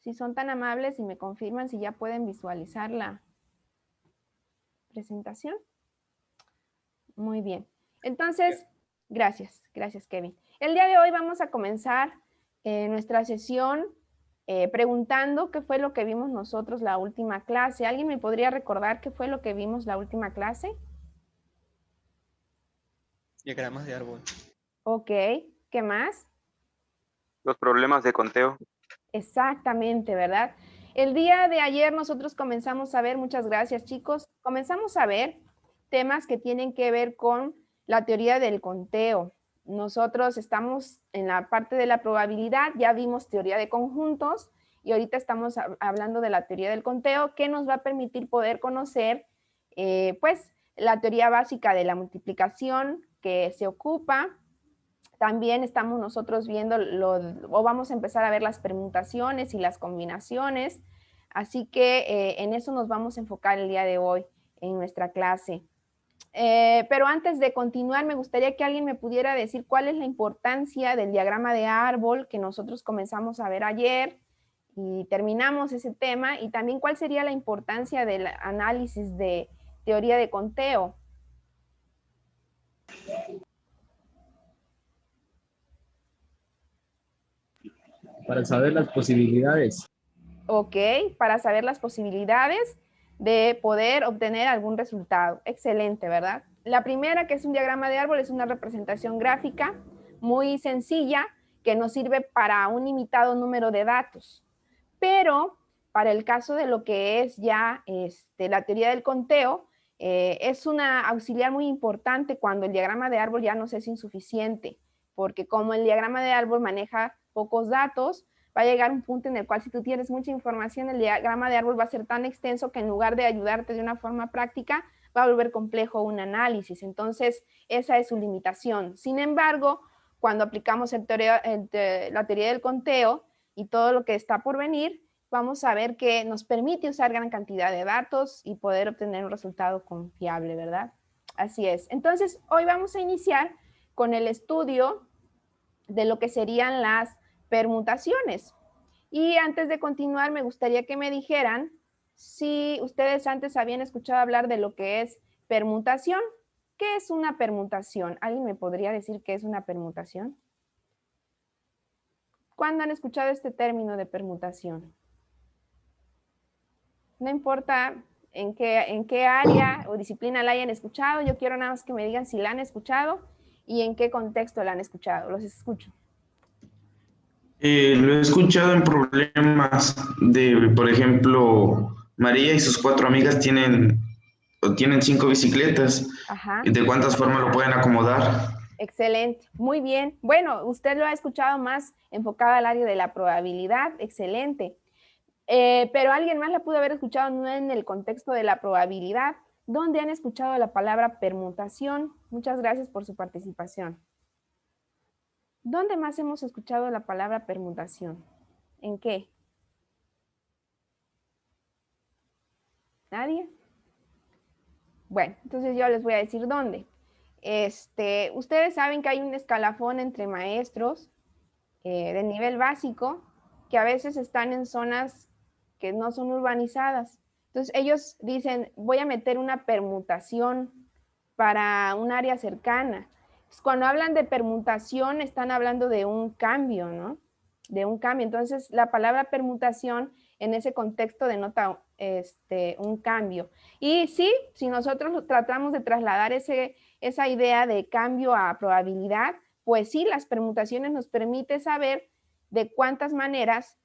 Si son tan amables y me confirman si ya pueden visualizar la presentación. Muy bien. Entonces, gracias Kevin. El día de hoy vamos a comenzar nuestra sesión preguntando qué fue lo que vimos nosotros la última clase. ¿Alguien me podría recordar qué fue lo que vimos la última clase? Diagramas de árbol. Ok, ¿qué más? Los problemas de conteo. Exactamente, ¿verdad? El día de ayer nosotros comenzamos a ver, muchas gracias chicos, comenzamos a ver temas que tienen que ver con la teoría del conteo. Nosotros estamos en la parte de la probabilidad, ya vimos teoría de conjuntos y ahorita estamos hablando de la teoría del conteo que nos va a permitir poder conocer pues la teoría básica de la multiplicación que se ocupa. También estamos nosotros viendo o vamos a empezar a ver las permutaciones y las combinaciones. Así que en eso nos vamos a enfocar el día de hoy en nuestra clase. Pero antes de continuar, me gustaría que alguien me pudiera decir cuál es la importancia del diagrama de árbol que nosotros comenzamos a ver ayer y terminamos ese tema, y también cuál sería la importancia del análisis de teoría de conteo. Para saber las posibilidades. Ok, para saber las posibilidades de poder obtener algún resultado. Excelente, ¿verdad? La primera, que es un diagrama de árbol, es una representación gráfica muy sencilla que nos sirve para un limitado número de datos. Pero para el caso de lo que es ya la teoría del conteo, es una auxiliar muy importante cuando el diagrama de árbol ya nos es insuficiente, porque como el diagrama de árbol maneja pocos datos, va a llegar un punto en el cual si tú tienes mucha información, el diagrama de árbol va a ser tan extenso que en lugar de ayudarte de una forma práctica, va a volver complejo un análisis. Entonces, esa es su limitación. Sin embargo, cuando aplicamos la teoría del conteo y todo lo que está por venir, vamos a ver que nos permite usar gran cantidad de datos y poder obtener un resultado confiable, ¿verdad? Así es. Entonces, hoy vamos a iniciar con el estudio de lo que serían las permutaciones. Y antes de continuar, me gustaría que me dijeran si ustedes antes habían escuchado hablar de lo que es permutación. ¿Qué es una permutación? ¿Alguien me podría decir qué es una permutación? ¿Cuándo han escuchado este término de permutación? No importa en qué área o disciplina la hayan escuchado, yo quiero nada más que me digan si la han escuchado y en qué contexto la han escuchado. Los escucho. Lo he escuchado en problemas de, por ejemplo, María y sus 4 amigas tienen 5 bicicletas. Ajá. ¿De cuántas formas lo pueden acomodar? Excelente, muy bien. Bueno, usted lo ha escuchado más enfocado al área de la probabilidad, excelente. Pero alguien más la pudo haber escuchado no en el contexto de la probabilidad. ¿Dónde han escuchado la palabra permutación? Muchas gracias por su participación. ¿Dónde más hemos escuchado la palabra permutación? ¿En qué? ¿Nadie? Bueno, entonces yo les voy a decir dónde. Ustedes saben que hay un escalafón entre maestros de nivel básico que a veces están en zonas que no son urbanizadas. Entonces ellos dicen, voy a meter una permutación para un área cercana. Entonces, cuando hablan de permutación están hablando de un cambio, ¿no? De un cambio. Entonces la palabra permutación en ese contexto denota un cambio. Y sí, si nosotros tratamos de trasladar esa idea de cambio a probabilidad, pues sí, las permutaciones nos permiten saber de cuántas maneras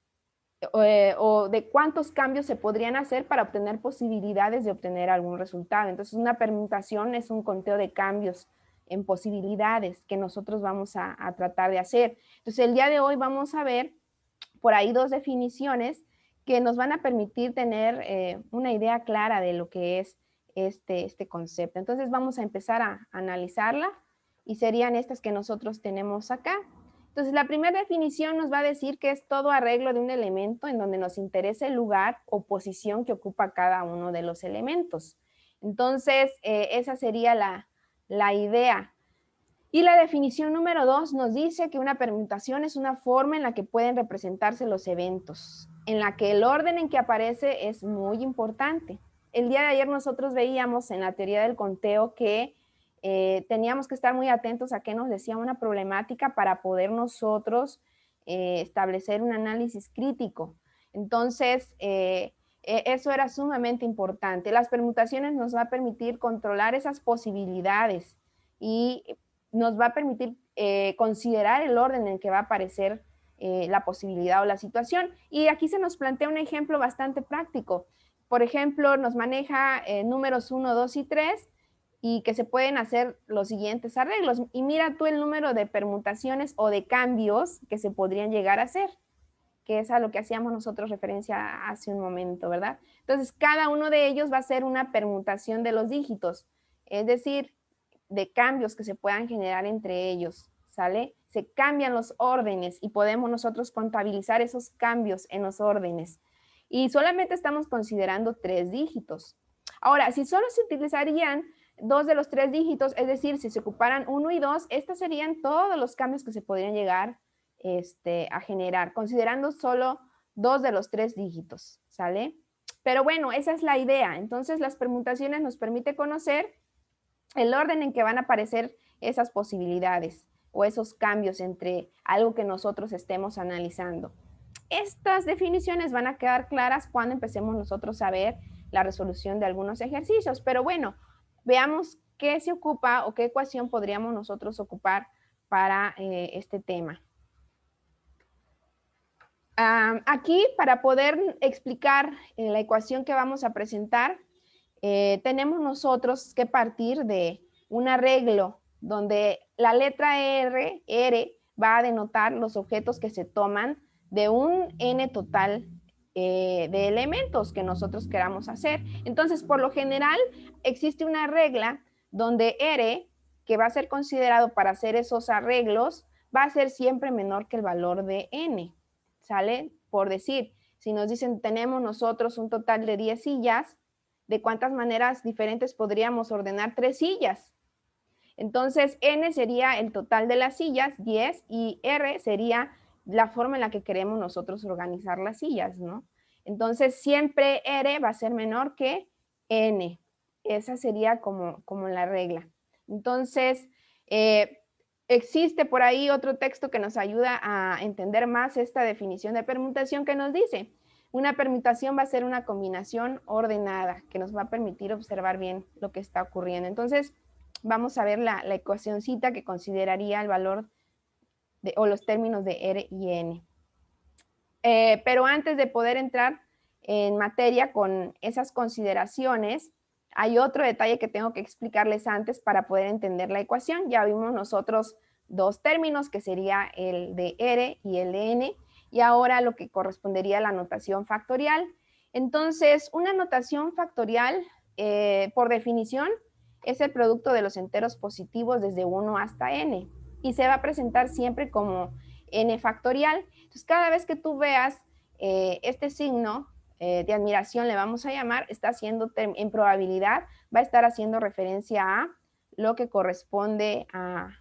o de cuántos cambios se podrían hacer para obtener posibilidades de obtener algún resultado. Entonces, una permutación es un conteo de cambios en posibilidades que nosotros vamos a tratar de hacer. Entonces, el día de hoy vamos a ver por ahí 2 definiciones que nos van a permitir tener una idea clara de lo que es este concepto. Entonces, vamos a empezar a analizarla y serían estas que nosotros tenemos acá. Entonces, la primera definición nos va a decir que es todo arreglo de un elemento en donde nos interesa el lugar o posición que ocupa cada uno de los elementos. Entonces, esa sería la idea. Y la definición número 2 nos dice que una permutación es una forma en la que pueden representarse los eventos. en la que el orden en que aparece es muy importante. El día de ayer nosotros veíamos en la teoría del conteo que teníamos que estar muy atentos a qué nos decía una problemática para poder nosotros establecer un análisis crítico. Entonces, eso era sumamente importante. Las permutaciones nos va a permitir controlar esas posibilidades y nos va a permitir considerar el orden en que va a aparecer la posibilidad o la situación. Y aquí se nos plantea un ejemplo bastante práctico. Por ejemplo, nos maneja números 1, 2 y 3 y que se pueden hacer los siguientes arreglos. Y mira tú el número de permutaciones o de cambios que se podrían llegar a hacer, que es a lo que hacíamos nosotros referencia hace un momento, ¿verdad? Entonces, cada uno de ellos va a ser una permutación de los dígitos, es decir, de cambios que se puedan generar entre ellos, ¿sale? Se cambian los órdenes y podemos nosotros contabilizar esos cambios en los órdenes. Y solamente estamos considerando 3 dígitos. Ahora, si solo se utilizarían 2 de los 3 dígitos, es decir, si se ocuparan 1 y 2, estos serían todos los cambios que se podrían llegar a generar, considerando solo 2 de los 3 dígitos, ¿sale? Pero bueno, esa es la idea. Entonces, las permutaciones nos permiten conocer el orden en que van a aparecer esas posibilidades o esos cambios entre algo que nosotros estemos analizando. Estas definiciones van a quedar claras cuando empecemos nosotros a ver la resolución de algunos ejercicios, pero bueno, veamos qué se ocupa o qué ecuación podríamos nosotros ocupar para este tema. Aquí, para poder explicar la ecuación que vamos a presentar, tenemos nosotros que partir de un arreglo donde la letra R va a denotar los objetos que se toman de un n total de elementos que nosotros queramos hacer. Entonces, por lo general, existe una regla donde R, que va a ser considerado para hacer esos arreglos, va a ser siempre menor que el valor de n, ¿sale? Por decir, si nos dicen tenemos nosotros un total de 10 sillas, ¿de cuántas maneras diferentes podríamos ordenar 3 sillas? Entonces, n sería el total de las sillas, 10, y r sería la forma en la que queremos nosotros organizar las sillas, ¿no? Entonces, siempre r va a ser menor que n. Esa sería como la regla. Entonces, existe por ahí otro texto que nos ayuda a entender más esta definición de permutación que nos dice: una permutación va a ser una combinación ordenada que nos va a permitir observar bien lo que está ocurriendo. Entonces, vamos a ver la ecuacioncita que consideraría el valor o los términos de R y N. Pero antes de poder entrar en materia con esas consideraciones, hay otro detalle que tengo que explicarles antes para poder entender la ecuación. Ya vimos nosotros 2 términos, que sería el de R y el de N, y ahora lo que correspondería a la notación factorial. Entonces, una notación factorial, por definición, es el producto de los enteros positivos desde 1 hasta n, y se va a presentar siempre como n factorial. Entonces, cada vez que tú veas este signo de admiración, le vamos a llamar, está haciendo, en probabilidad, va a estar haciendo referencia a lo que corresponde a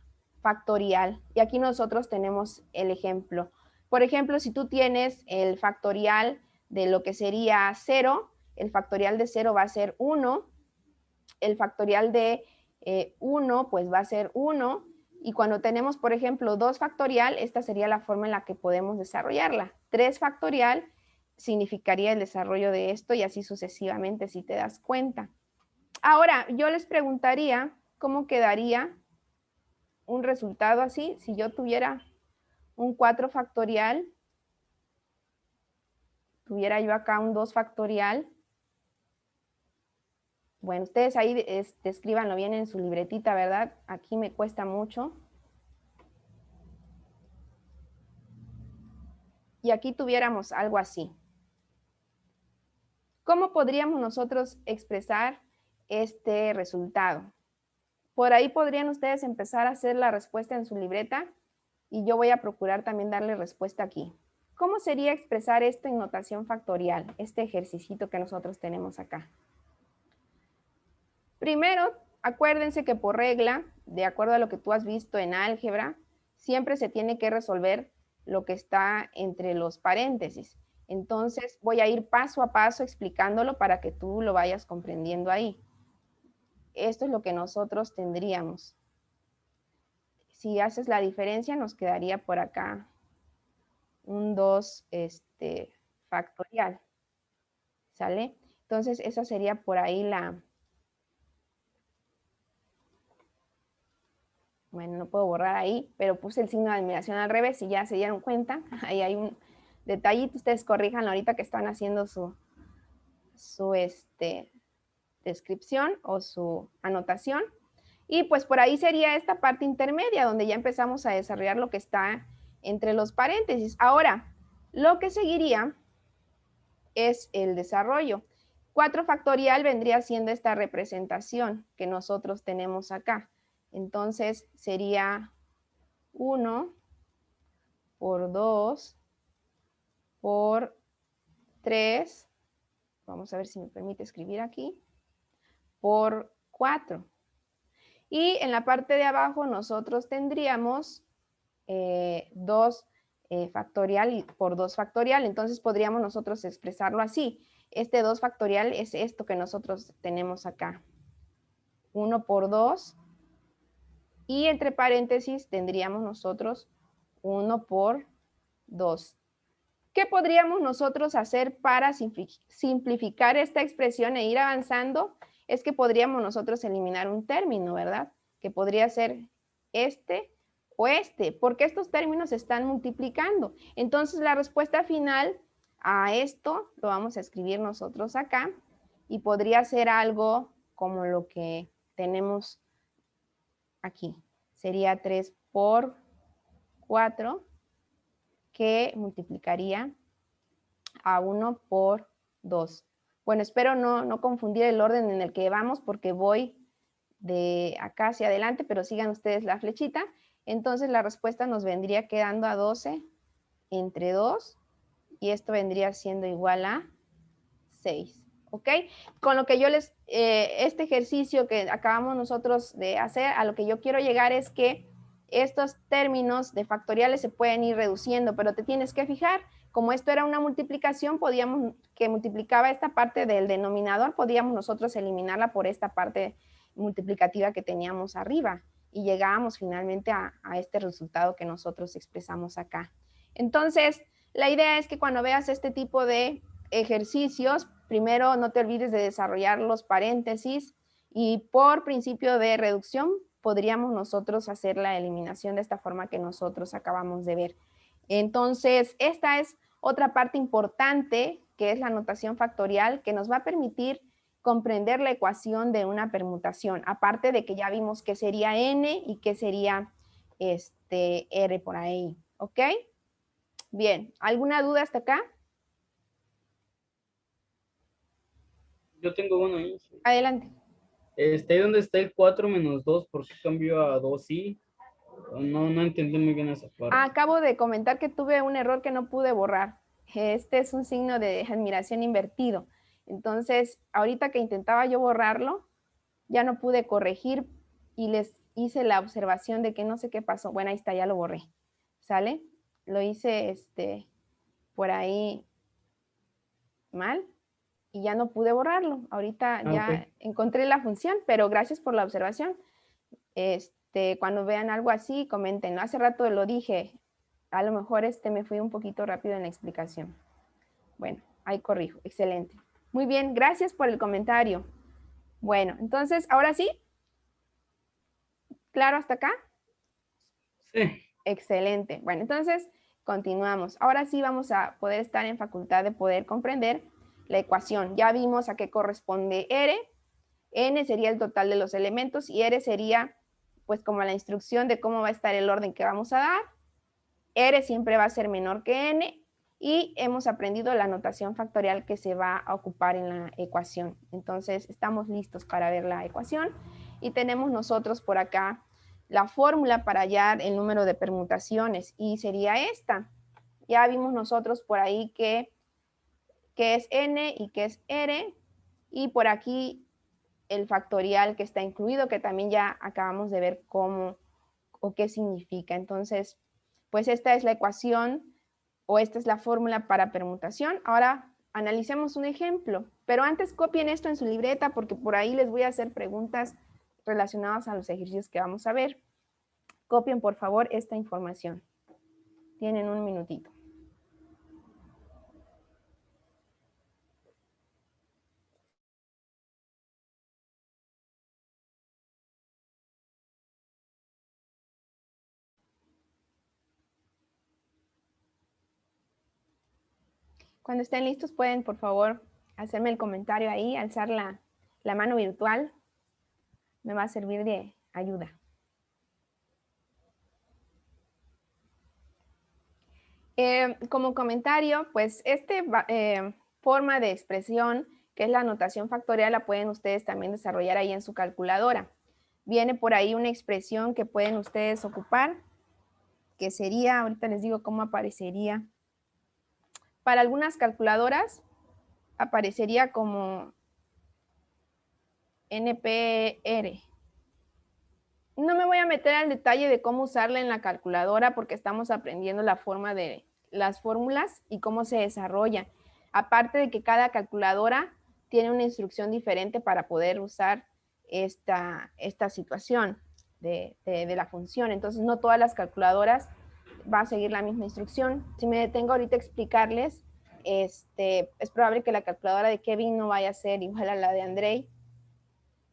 factorial. Y aquí nosotros tenemos el ejemplo. Por ejemplo, si tú tienes el factorial de lo que sería 0, el factorial de 0 va a ser 1, el factorial de 1 pues va a ser 1, y cuando tenemos, por ejemplo, 2 factorial, esta sería la forma en la que podemos desarrollarla. 3 factorial significaría el desarrollo de esto, y así sucesivamente, si te das cuenta. Ahora, yo les preguntaría cómo quedaría un resultado así si yo tuviera un 4 factorial, tuviera yo acá un 2 factorial. Bueno, ustedes ahí escríbanlo bien en su libretita, ¿verdad? Aquí me cuesta mucho. Y aquí tuviéramos algo así. ¿Cómo podríamos nosotros expresar este resultado? Por ahí podrían ustedes empezar a hacer la respuesta en su libreta, y yo voy a procurar también darle respuesta aquí. ¿Cómo sería expresar esto en notación factorial, este ejercicito que nosotros tenemos acá? Primero, acuérdense que por regla, de acuerdo a lo que tú has visto en álgebra, siempre se tiene que resolver lo que está entre los paréntesis. Entonces voy a ir paso a paso explicándolo para que tú lo vayas comprendiendo ahí. Esto es lo que nosotros tendríamos. Si haces la diferencia, nos quedaría por acá un 2 factorial. ¿Sale? Entonces, esa sería por ahí la... Bueno, no puedo borrar ahí, pero puse el signo de admiración al revés y ya se dieron cuenta. Ahí hay un detallito. Ustedes corrijan ahorita que están haciendo su descripción o su anotación. Y pues por ahí sería esta parte intermedia donde ya empezamos a desarrollar lo que está entre los paréntesis. Ahora, lo que seguiría es el desarrollo. 4 factorial vendría siendo esta representación que nosotros tenemos acá. Entonces sería 1 por 2 por 3, vamos a ver si me permite escribir aquí, por 4. Y en la parte de abajo nosotros tendríamos 2 factorial por 2 factorial. Entonces podríamos nosotros expresarlo así. Este 2 factorial es esto que nosotros tenemos acá. 1 por 2. Y entre paréntesis tendríamos nosotros 1 por 2. ¿Qué podríamos nosotros hacer para simplificar esta expresión e ir avanzando? Es que podríamos nosotros eliminar un término, ¿verdad? Que podría ser este o este, porque estos términos se están multiplicando. Entonces la respuesta final a esto lo vamos a escribir nosotros acá y podría ser algo como lo que tenemos aquí. Sería 3 por 4 que multiplicaría a 1 por 2. Bueno, espero no confundir el orden en el que vamos porque voy de acá hacia adelante, pero sigan ustedes la flechita. Entonces la respuesta nos vendría quedando a 12 entre 2 y esto vendría siendo igual a 6. ¿Ok? Con lo que yo este ejercicio que acabamos nosotros de hacer, a lo que yo quiero llegar es que estos términos de factoriales se pueden ir reduciendo, pero te tienes que fijar, como esto era una multiplicación, que multiplicaba esta parte del denominador, podíamos nosotros eliminarla por esta parte multiplicativa que teníamos arriba y llegábamos finalmente a este resultado que nosotros expresamos acá. Entonces, la idea es que cuando veas este tipo de ejercicios, primero no te olvides de desarrollar los paréntesis y por principio de reducción podríamos nosotros hacer la eliminación de esta forma que nosotros acabamos de ver. Entonces, esta es otra parte importante que es la notación factorial que nos va a permitir comprender la ecuación de una permutación, aparte de que ya vimos qué sería n y qué sería r por ahí, ¿ok? Bien, ¿alguna duda hasta acá? Yo tengo uno ahí. Adelante. Ahí donde está el 4 menos 2, ¿por qué cambió a 2i? No entendí muy bien esa parte. Acabo de comentar que tuve un error que no pude borrar. Este es un signo de admiración invertido. Entonces, ahorita que intentaba yo borrarlo, ya no pude corregir y les hice la observación de que no sé qué pasó. Bueno, ahí está, ya lo borré. ¿Sale? Lo hice por ahí mal y ya no pude borrarlo. Ahorita ya encontré la función, pero gracias por la observación. Cuando vean algo así, comenten. Hace rato lo dije, a lo mejor me fui un poquito rápido en la explicación. Bueno, ahí corrijo, excelente. Muy bien, gracias por el comentario. Bueno, entonces, ahora sí. ¿Claro hasta acá? Sí. Excelente. Bueno, entonces, continuamos. Ahora sí vamos a poder estar en facultad de poder comprender la ecuación. Ya vimos a qué corresponde R. N sería el total de los elementos y R sería pues como la instrucción de cómo va a estar el orden que vamos a dar. R siempre va a ser menor que N y hemos aprendido la notación factorial que se va a ocupar en la ecuación. Entonces estamos listos para ver la ecuación y tenemos nosotros por acá la fórmula para hallar el número de permutaciones y sería esta. Ya vimos nosotros por ahí que es N y que es R y por aquí el factorial que está incluido, que también ya acabamos de ver cómo o qué significa. Entonces, pues esta es la ecuación o esta es la fórmula para permutación. Ahora analicemos un ejemplo, pero antes copien esto en su libreta porque por ahí les voy a hacer preguntas relacionadas a los ejercicios que vamos a ver. Copien por favor esta información. Tienen un minutito. Cuando estén listos pueden por favor hacerme el comentario ahí, alzar la mano virtual. Me va a servir de ayuda. Como comentario, pues forma de expresión, que es la notación factorial, la pueden ustedes también desarrollar ahí en su calculadora. Viene por ahí una expresión que pueden ustedes ocupar, que sería, ahorita les digo cómo aparecería. Para algunas calculadoras aparecería como NPR. No me voy a meter al detalle de cómo usarla en la calculadora porque estamos aprendiendo la forma de las fórmulas y cómo se desarrolla. Aparte de que cada calculadora tiene una instrucción diferente para poder usar esta situación de la función. Entonces, no todas las calculadoras van a seguir la misma instrucción. Si me detengo ahorita a explicarles, es probable que la calculadora de Kevin no vaya a ser igual a la de Andrei.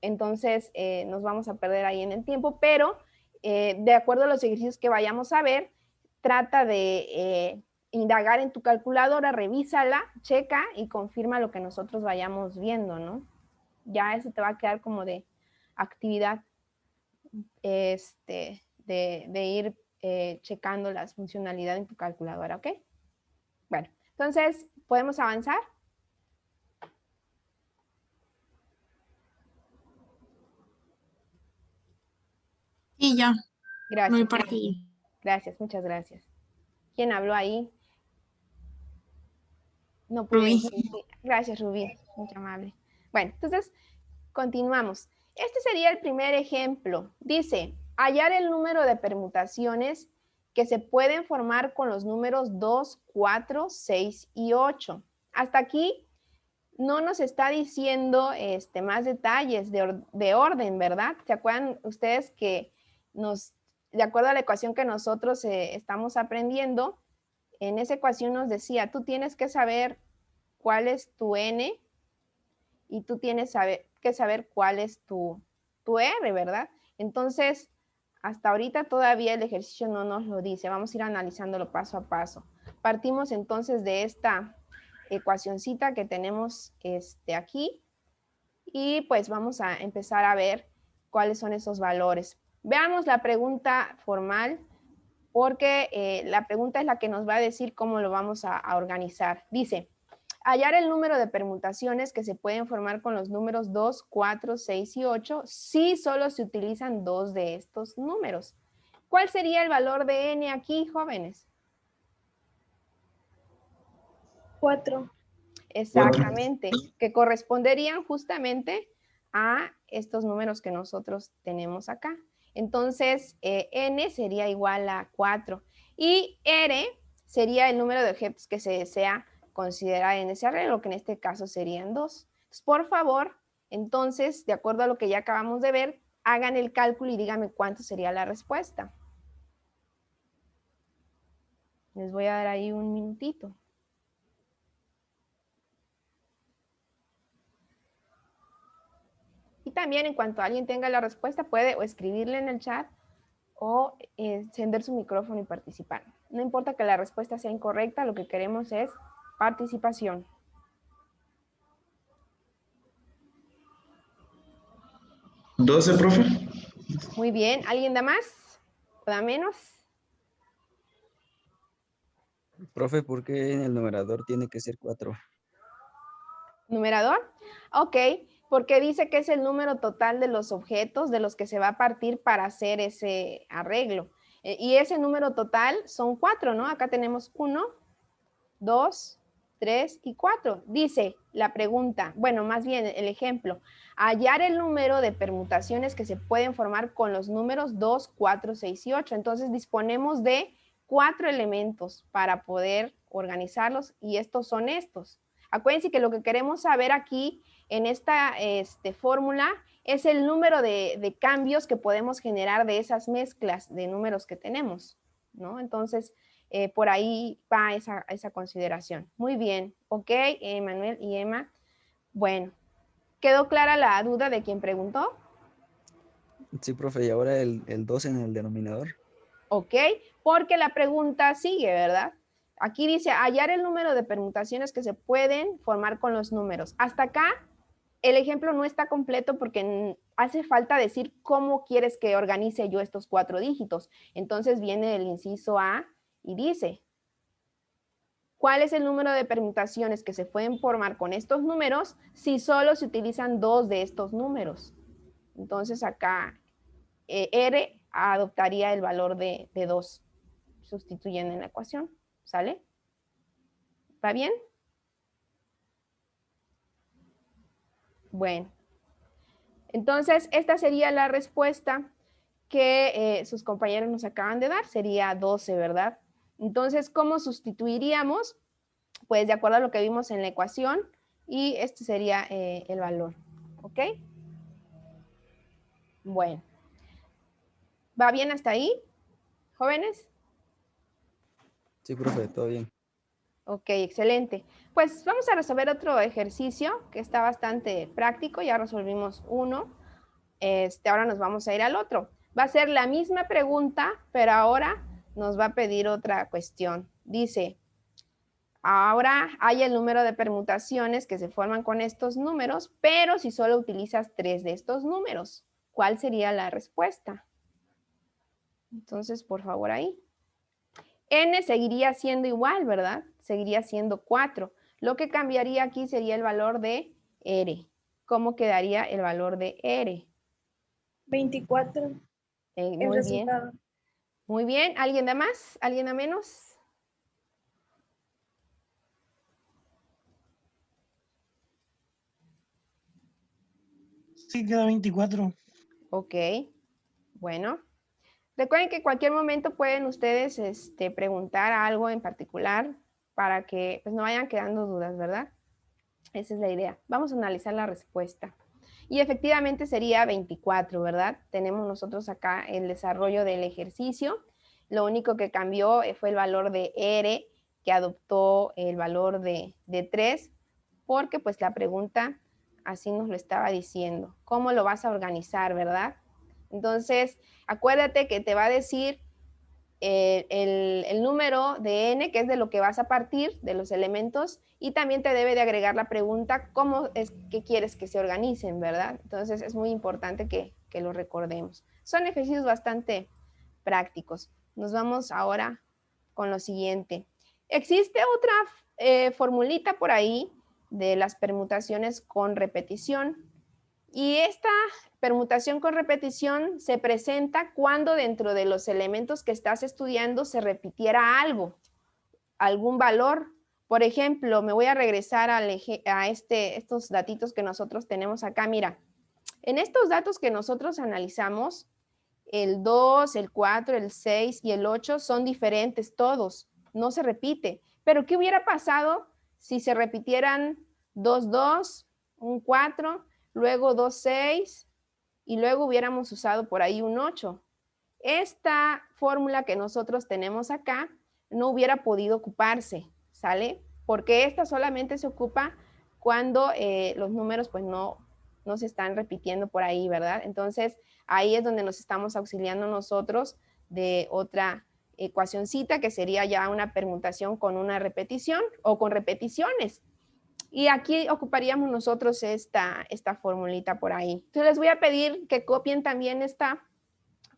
Entonces, nos vamos a perder ahí en el tiempo, pero de acuerdo a los ejercicios que vayamos a ver, trata de indagar en tu calculadora, revísala, checa y confirma lo que nosotros vayamos viendo, ¿no? Ya eso te va a quedar como de actividad de ir checando las funcionalidades en tu calculadora, ¿ok? Bueno, entonces, ¿podemos avanzar? Sí, ya. Gracias. Muy partido. Gracias, muchas gracias. ¿Quién habló ahí? No pude. Rubí. Gracias, Rubí. Muy amable. Bueno, entonces, continuamos. Este sería el primer ejemplo. Dice, hallar el número de permutaciones que se pueden formar con los números 2, 4, 6 y 8. Hasta aquí no nos está diciendo más detalles de orden, ¿verdad? ¿Se acuerdan ustedes que de acuerdo a la ecuación que nosotros estamos aprendiendo, en esa ecuación nos decía, tú tienes que saber cuál es tu n y tú tienes que saber cuál es tu r, ¿verdad? Entonces, hasta ahorita todavía el ejercicio no nos lo dice. Vamos a ir analizándolo paso a paso. Partimos entonces de esta ecuacioncita que tenemos aquí y pues vamos a empezar a ver cuáles son esos valores. Veamos la pregunta formal porque la pregunta es la que nos va a decir cómo lo vamos a organizar. Dice, hallar el número de permutaciones que se pueden formar con los números 2, 4, 6 y 8 si solo se utilizan dos de estos números. ¿Cuál sería el valor de n aquí, jóvenes? 4. Exactamente, que corresponderían justamente a estos números que nosotros tenemos acá. Entonces, n sería igual a 4 y r sería el número de objetos que se desea considerar en ese arreglo, que en este caso serían 2. Entonces, por favor, entonces, de acuerdo a lo que ya acabamos de ver, hagan el cálculo y díganme cuánto sería la respuesta. Les voy a dar ahí un minutito. Y también en cuanto alguien tenga la respuesta, puede o escribirle en el chat o encender su micrófono y participar. No importa que la respuesta sea incorrecta, lo que queremos es participación. ¿12, profe? Muy bien. ¿Alguien da más o da menos? Profe, ¿por qué en el numerador tiene que ser 4? ¿Numerador? Ok, porque dice que es el número total de los objetos de los que se va a partir para hacer ese arreglo. Y ese número total son 4, ¿no? Acá tenemos 1, 2, 3 y 4. Dice la pregunta, bueno, más bien el ejemplo, hallar el número de permutaciones que se pueden formar con los números 2, 4, 6 y 8. Entonces disponemos de 4 elementos para poder organizarlos y estos son estos. Acuérdense que lo que queremos saber aquí en esta fórmula es el número de cambios que podemos generar de esas mezclas de números que tenemos, ¿no? Entonces, por ahí va esa consideración. Muy bien, ok, Manuel y Emma. Bueno, ¿quedó clara la duda de quien preguntó? Sí, profe, y ahora el 2 en el denominador. Ok, porque la pregunta sigue, ¿verdad? Aquí dice hallar el número de permutaciones que se pueden formar con los números. Hasta acá el ejemplo no está completo porque hace falta decir cómo quieres que organice yo estos 4 dígitos. Entonces viene el inciso A y dice, ¿cuál es el número de permutaciones que se pueden formar con estos números si solo se utilizan 2 de estos números? Entonces acá R adoptaría el valor de 2. Sustituyen en la ecuación, ¿sale? ¿Va bien? Bueno, entonces esta sería la respuesta que sus compañeros nos acaban de dar, sería 12, ¿verdad? Entonces, ¿cómo sustituiríamos? Pues de acuerdo a lo que vimos en la ecuación, y este sería el valor, ¿ok? Bueno, ¿va bien hasta ahí, jóvenes? Sí, profe, todo bien. Ok, excelente. Pues vamos a resolver otro ejercicio que está bastante práctico, ya resolvimos uno. Ahora nos vamos a ir al otro. Va a ser la misma pregunta, pero ahora nos va a pedir otra cuestión. Dice, ahora hay el número de permutaciones que se forman con estos números, pero si solo utilizas 3 de estos números, ¿cuál sería la respuesta? Entonces, por favor, ahí. N seguiría siendo igual, ¿verdad? Seguiría siendo 4. Lo que cambiaría aquí sería el valor de R. ¿Cómo quedaría el valor de R? 24. El Muy bien. resultado. Muy bien. ¿Alguien da más? ¿Alguien da menos? Sí, queda 24. Ok. Bueno. Recuerden que en cualquier momento pueden ustedes preguntar algo en particular para que pues, no vayan quedando dudas, ¿verdad? Esa es la idea. Vamos a analizar la respuesta. Y efectivamente sería 24, ¿verdad? Tenemos nosotros acá el desarrollo del ejercicio. Lo único que cambió fue el valor de R, que adoptó el valor de 3, porque pues la pregunta así nos lo estaba diciendo. ¿Cómo lo vas a organizar, verdad? Entonces, acuérdate que te va a decir el número de n, que es de lo que vas a partir, de los elementos, y también te debe de agregar la pregunta, ¿cómo es que quieres que se organicen, verdad? Entonces es muy importante que lo recordemos. Son ejercicios bastante prácticos. Nos vamos ahora con lo siguiente. Existe otra formulita por ahí de las permutaciones con repetición, y esta permutación con repetición se presenta cuando dentro de los elementos que estás estudiando se repitiera algo, algún valor. Por ejemplo, me voy a regresar a estos datitos que nosotros tenemos acá. Mira, en estos datos que nosotros analizamos, el 2, el 4, el 6 y el 8 son diferentes todos, no se repite. Pero ¿qué hubiera pasado si se repitieran 2, 2, un 4, luego 2, 6 y luego hubiéramos usado por ahí un 8? Esta fórmula que nosotros tenemos acá no hubiera podido ocuparse, ¿sale? Porque esta solamente se ocupa cuando los números pues no se están repitiendo por ahí, ¿verdad? Entonces, ahí es donde nos estamos auxiliando nosotros de otra ecuacioncita que sería ya una permutación con una repetición o con repeticiones. Y aquí ocuparíamos nosotros esta formulita por ahí. Entonces les voy a pedir que copien también esta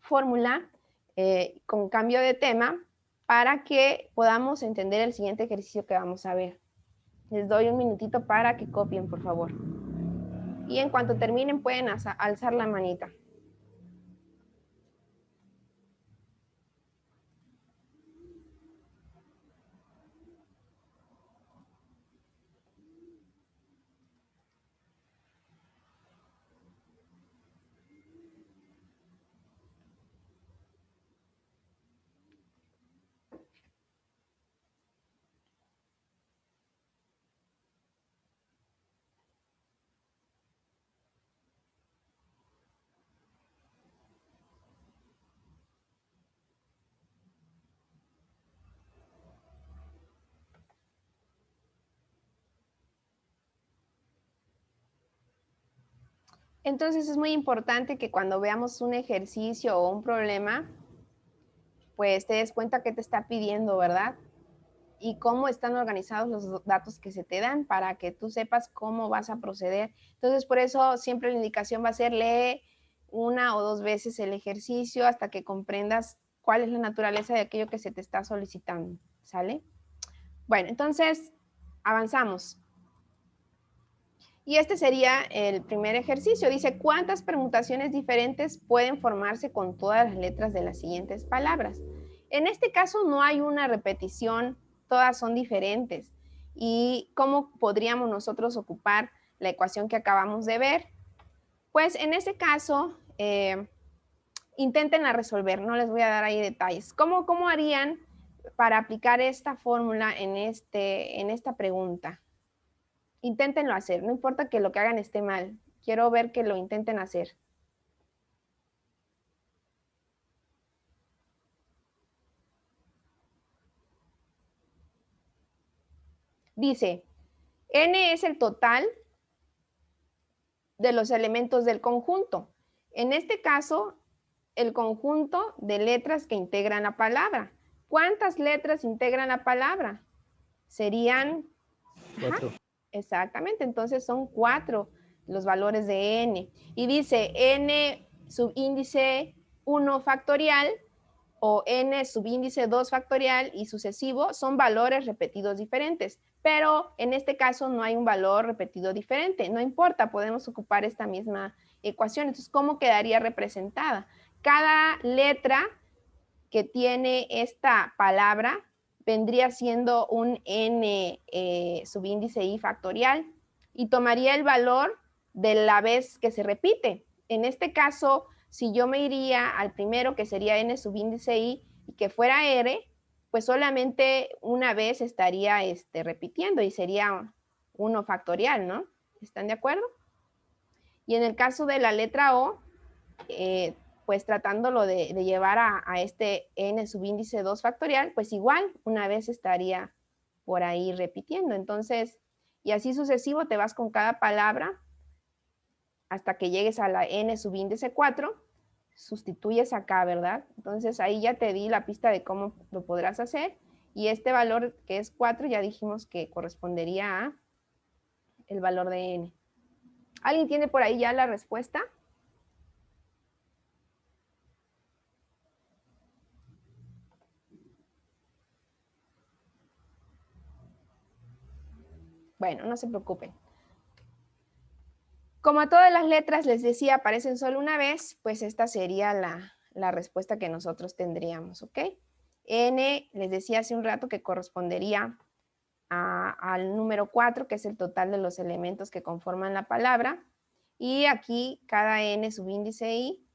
fórmula con cambio de tema para que podamos entender el siguiente ejercicio que vamos a ver. Les doy un minutito para que copien, por favor. Y en cuanto terminen pueden alzar la manita. Entonces es muy importante que cuando veamos un ejercicio o un problema, pues te des cuenta qué te está pidiendo, ¿verdad? Y cómo están organizados los datos que se te dan para que tú sepas cómo vas a proceder. Entonces, por eso siempre la indicación va a ser lee 1 o 2 veces el ejercicio hasta que comprendas cuál es la naturaleza de aquello que se te está solicitando, ¿sale? Bueno, entonces, avanzamos. Y este sería el primer ejercicio. Dice, ¿cuántas permutaciones diferentes pueden formarse con todas las letras de las siguientes palabras? En este caso no hay una repetición, todas son diferentes. ¿Y cómo podríamos nosotros ocupar la ecuación que acabamos de ver? Pues en este caso, inténtenla resolver, no les voy a dar ahí detalles. ¿Cómo harían para aplicar esta fórmula en esta pregunta? Inténtenlo hacer, no importa que lo que hagan esté mal. Quiero ver que lo intenten hacer. Dice, n es el total de los elementos del conjunto. En este caso, el conjunto de letras que integran la palabra. ¿Cuántas letras integran la palabra? Serían 4. Exactamente, entonces son 4 los valores de n. Y dice n subíndice 1 factorial o n subíndice 2 factorial y sucesivo son valores repetidos diferentes. Pero en este caso no hay un valor repetido diferente. No importa, podemos ocupar esta misma ecuación. Entonces, ¿cómo quedaría representada? Cada letra que tiene esta palabra vendría siendo un n subíndice i factorial y tomaría el valor de la vez que se repite. En este caso, si yo me iría al primero, que sería n subíndice i, y que fuera r, pues solamente una vez estaría repitiendo y sería 1 factorial, ¿no? ¿Están de acuerdo? Y en el caso de la letra O, pues tratándolo de llevar a este n subíndice 2 factorial, pues igual una vez estaría por ahí repitiendo. Entonces, y así sucesivo te vas con cada palabra hasta que llegues a la n subíndice 4, sustituyes acá, ¿verdad? Entonces ahí ya te di la pista de cómo lo podrás hacer y este valor que es 4 ya dijimos que correspondería a el valor de n. ¿Alguien tiene por ahí ya la respuesta? Bueno, no se preocupen. Como a todas las letras les decía aparecen solo una vez, pues esta sería la respuesta que nosotros tendríamos, ¿ok? N, les decía hace un rato que correspondería al número 4, que es el total de los elementos que conforman la palabra. Y aquí cada n subíndice i,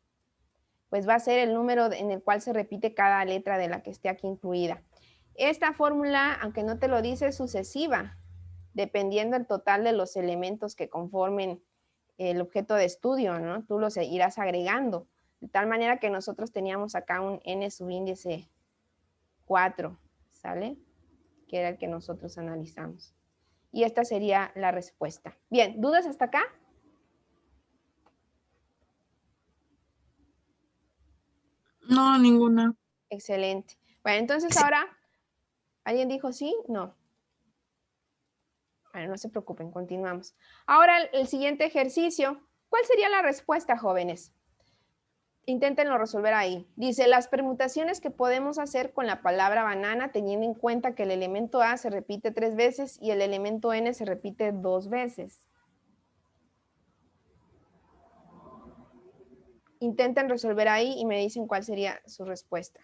pues va a ser el número en el cual se repite cada letra de la que esté aquí incluida. Esta fórmula, aunque no te lo dice, es sucesiva, dependiendo del total de los elementos que conformen el objeto de estudio, ¿no? Tú los irás agregando, de tal manera que nosotros teníamos acá un n subíndice 4, ¿sale? Que era el que nosotros analizamos. Y esta sería la respuesta. Bien, ¿dudas hasta acá? No, ninguna. Excelente. Bueno, entonces ahora, ¿alguien dijo sí? No. Bueno, no se preocupen, continuamos. Ahora el siguiente ejercicio. ¿Cuál sería la respuesta, jóvenes? Inténtenlo resolver ahí. Dice, las permutaciones que podemos hacer con la palabra banana, teniendo en cuenta que el elemento A se repite 3 veces y el elemento N se repite 2 veces. Intenten resolver ahí y me dicen cuál sería su respuesta.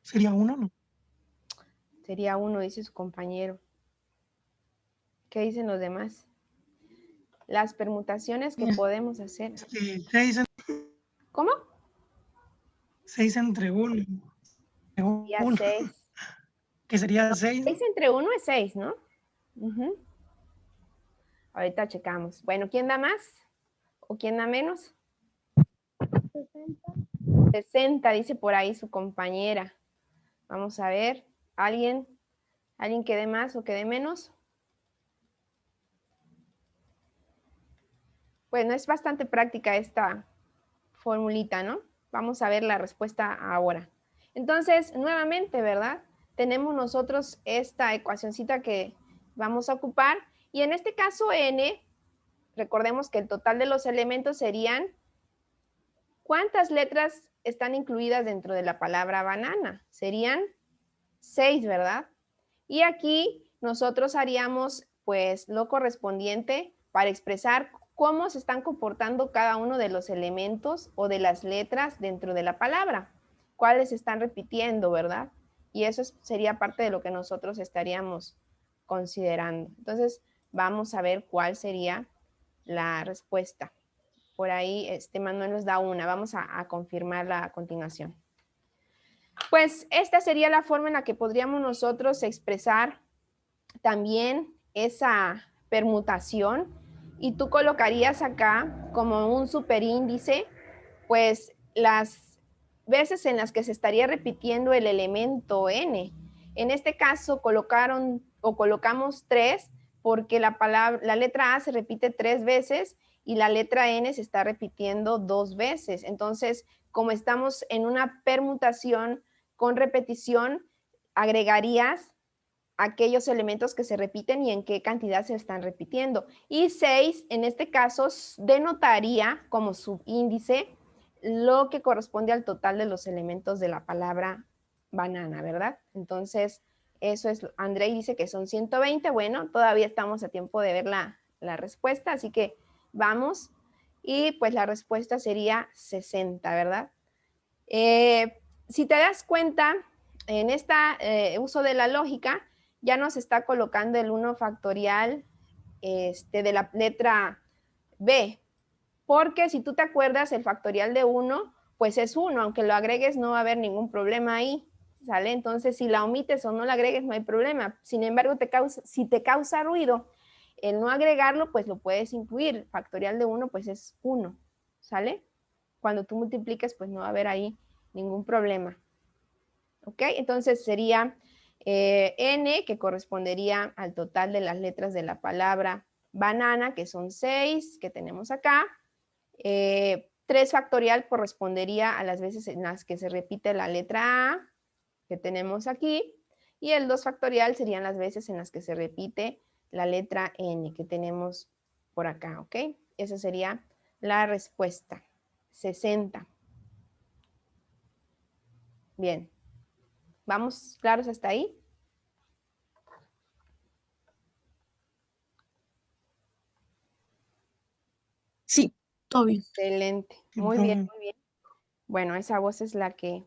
Sería 1, ¿no? Sería 1, dice su compañero. ¿Qué dicen los demás? Las permutaciones que podemos hacer. 6, ¿Cómo? 6 entre 1. Sería 6. Que sería 6. 6 entre 1 es 6, ¿no? Ujú. Ahorita checamos. Bueno, ¿quién da más? ¿O quién da menos? 60, dice por ahí su compañera. Vamos a ver. ¿Alguien que dé más o que dé menos? Bueno, es bastante práctica esta formulita, ¿no? Vamos a ver la respuesta ahora. Entonces, nuevamente, ¿verdad? Tenemos nosotros esta ecuacioncita que vamos a ocupar. Y en este caso, n, recordemos que el total de los elementos serían, ¿cuántas letras están incluidas dentro de la palabra banana? Serían 6, ¿verdad? Y aquí nosotros haríamos, pues, lo correspondiente para expresar cómo se están comportando cada uno de los elementos o de las letras dentro de la palabra. Cuáles se están repitiendo, ¿verdad? Y eso sería parte de lo que nosotros estaríamos considerando. Entonces, vamos a ver cuál sería la respuesta. Por ahí, Manuel nos da una. Vamos a confirmarla a continuación. Pues esta sería la forma en la que podríamos nosotros expresar también esa permutación, y tú colocarías acá como un superíndice, pues las veces en las que se estaría repitiendo el elemento n. En este caso colocamos 3 porque la letra A se repite 3 veces y la letra n se está repitiendo 2 veces. Entonces, como estamos en una permutación con repetición, agregarías aquellos elementos que se repiten y en qué cantidad se están repitiendo. Y 6, en este caso, denotaría como subíndice lo que corresponde al total de los elementos de la palabra banana, ¿verdad? Entonces, eso es, Andrei dice que son 120. Bueno, todavía estamos a tiempo de ver la respuesta, así que vamos. Y pues la respuesta sería 60, ¿verdad? Si te das cuenta, en este uso de la lógica, ya nos está colocando el 1 factorial de la letra B, porque si tú te acuerdas, el factorial de 1, pues es 1, aunque lo agregues no va a haber ningún problema ahí, ¿sale? Entonces, si la omites o no la agregues, no hay problema. Sin embargo, si te causa ruido el no agregarlo, pues lo puedes incluir. El factorial de 1, pues es 1, ¿sale? Cuando tú multipliques, pues no va a haber ahí ningún problema. ¿Ok? Entonces sería n, que correspondería al total de las letras de la palabra banana, que son 6, que tenemos acá. 3 factorial correspondería a las veces en las que se repite la letra A, que tenemos aquí. Y el 2 factorial serían las veces en las que se repite la letra n, que tenemos por acá. ¿Ok? Esa sería la respuesta. 60. Bien. ¿Vamos claros hasta ahí? Sí, todo bien. Excelente. Muy bien, muy bien. Bueno, esa voz es la que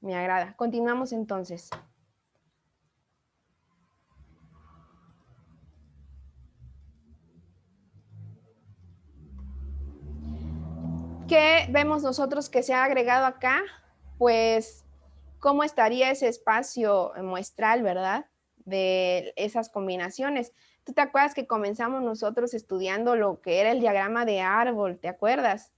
me agrada. Continuamos entonces. ¿Qué vemos nosotros que se ha agregado acá? Pues, ¿cómo estaría ese espacio muestral, verdad? De esas combinaciones. ¿Tú te acuerdas que comenzamos nosotros estudiando lo que era el diagrama de árbol? ¿Te acuerdas?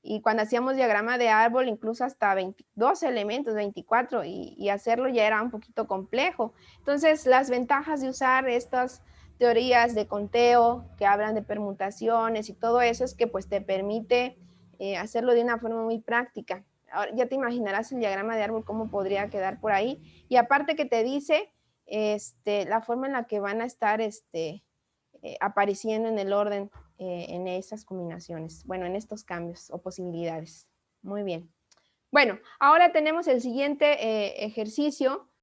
Y cuando hacíamos diagrama de árbol, incluso hasta 22 elementos, 24, y hacerlo ya era un poquito complejo. Entonces, las ventajas de usar estas teorías de conteo que hablan de permutaciones y todo eso es que pues te permite hacerlo de una forma muy práctica. Ahora ya te imaginarás el diagrama de árbol cómo podría quedar por ahí. Y aparte que te dice la forma en la que van a estar apareciendo en el orden en esas combinaciones. Bueno, en estos cambios o posibilidades. Muy bien. Bueno, ahora tenemos el siguiente ejercicio